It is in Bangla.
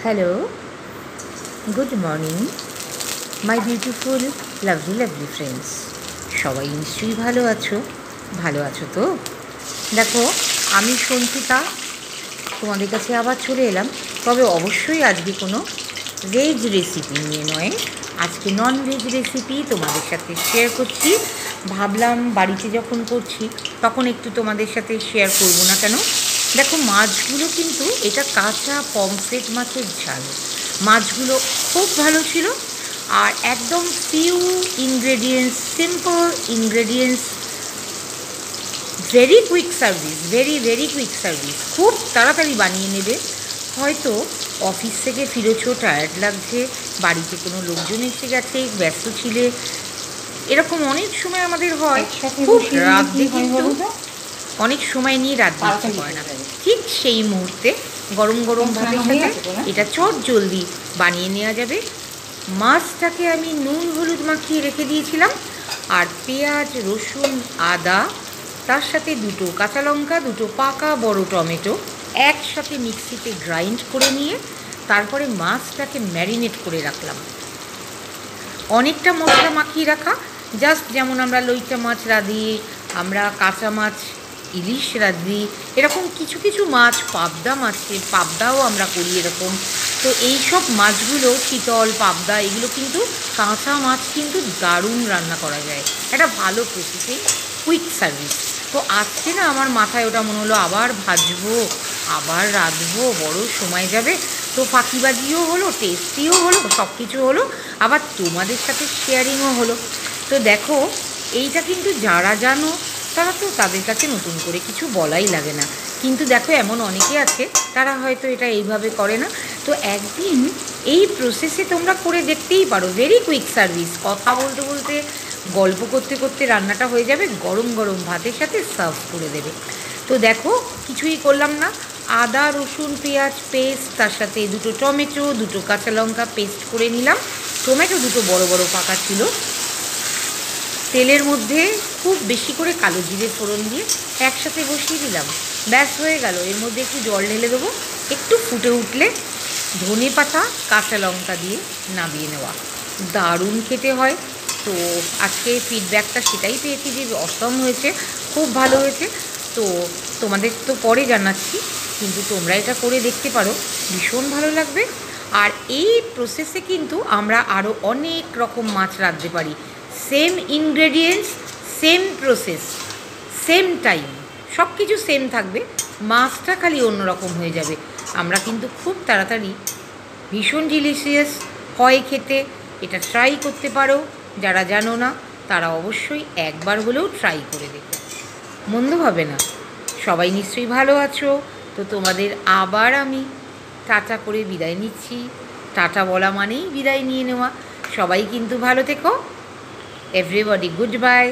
Hello, good morning my beautiful lovely friends. সবাই নিশ্চয়ই ভালো আছো তো? দেখো, আমি সঞ্চিতা তোমাদের কাছে আবার চলে এলাম। তবে অবশ্যই আজকে কোনো ভেজ রেসিপি নিয়ে নয়, আজকে নন ভেজ রেসিপি তোমাদের সাথে শেয়ার করছি। ভাবলাম বাড়িতে যখন করছি তখন একটু তোমাদের সাথে শেয়ার করবো না কেন। দেখো, মাছগুলো কিন্তু এটা কাঁচা পমফ্রেট মাছের ঝাল। মাছগুলো খুব ভালো ছিল, আর একদম few ingredients, simple ingredients, very quick service, very quick service. খুব তাড়াতাড়ি বানিয়ে নেবে। হয়তো অফিস থেকে ফিরেছো, টায়ার্ড লাগছে, বাড়িতে কোনো লোকজন এসে গেছে, ব্যস্ত ছিলে, এরকম অনেক সময় আমাদের হয়। খুব রাঁধতে কিন্তু অনেক সময় নিয়ে রাঁধতে ইচ্ছে করে না। ঠিক সেই মুহূর্তে গরম গরম ভাতের সাথে এটা চট জলদি বানিয়ে নেওয়া যাবে। মাছটাকে আমি নুন হলুদ মাখিয়ে রেখে দিয়েছিলাম, আর পেঁয়াজ, রসুন, আদা, তার সাথে দুটো কাঁচা লঙ্কা, দুটো পাকা বড় টমেটো একসাথে মিক্সিতে গ্রাইন্ড করে নিয়ে তারপরে মাছটাকে ম্যারিনেট করে রাখলাম। অনেকটা মশলা মাখিয়ে রাখা, জাস্ট যেমন আমরা লইটা মাছ রাঁধি, আমরা কাঁচা মাছ ইলিশ রাঁধি, এরকম কিছু কিছু মাছ, পাবদা মাছে পাবদাও আমরা করি এরকম। তো এই সব মাছগুলো, চিতল, পাবদা, এগুলো কিন্তু কাঁচা মাছ কিন্তু দারুণ রান্না করা যায়, একটা ভালো প্রসেসে, কুইক সার্ভিস। তো আজকে না আমার মাথায় ওটা মনে হলো, আবার ভাজবো, আবার রাঁধবো, বড় সময় যাবে। তো ফাঁকিবাজিও হলো, টেস্টিও হলো, সব কিছু হলো, আবার তোমাদের সাথে শেয়ারিংও হলো। তো দেখো, এইটা কিন্তু যারা জানো তারা তো, তাদের কাছে নতুন করে কিছু বলাই লাগে না। কিন্তু দেখো, এমন অনেকে আছে তারা হয়তো এটা এইভাবে করে না। তো একদিন এই প্রসেসে তোমরা করে দেখতেই পারো, ভেরি কুইক সার্ভিস। কথা বলতে বলতে, গল্প করতে করতে রান্নাটা হয়ে যাবে, গরম গরম ভাতের সাথে সার্ভ করে দেবে। তো দেখো, কিছুই করলাম না, আদা রসুন পেঁয়াজ পেস্ট, তার সাথে দুটো টমেটো, দুটো কাঁচা লঙ্কা পেস্ট করে নিলাম। টমেটো দুটো বড় বড় পাকা ছিল। তেলের মধ্যে খুব বেশি করে কালো জিরে ফোড়ন দিয়ে একসাথে বসিয়ে দিলাম, ব্যাস হয়ে গেল। এর মধ্যে একটু জল ঢেলে দেবো, একটু ফুটে উঠলে ধনে পাতা কাঁচা লঙ্কা দিয়ে নামিয়ে নেওয়া। দারুণ খেতে হয়। তো আজকে ফিডব্যাকটা সেটাই পেয়েছি যে অসম হয়েছে, খুব ভালো হয়েছে। তো তোমাদের তো পরে জানাচ্ছি, কিন্তু তোমরা এটা করে দেখতে পারো, ভীষণ ভালো লাগবে। আর এই প্রসেসে কিন্তু আমরা আরও অনেক রকম মাছ রাঁধতে পারি। Same ingredients, same process, same time, সব কিছু সেম থাকবে, মাছটা খালি অন্যরকম হয়ে যাবে। আমরা কিন্তু খুব তাড়াতাড়ি, ভীষণ ডিলিশিয়াস হয় খেতে। এটা ট্রাই করতে পারো। যারা জানো না তারা অবশ্যই একবার হলেও ট্রাই করে দেখো, মন্দ হবে না। সবাই নিশ্চয়ই ভালো আছো। তো তোমাদের আবার আমি টাটা করে বিদায় নিচ্ছি। টাটা বলা মানেই বিদায় নিয়ে নেওয়া। সবাই কিন্তু ভালো থেকো। Everybody good bye.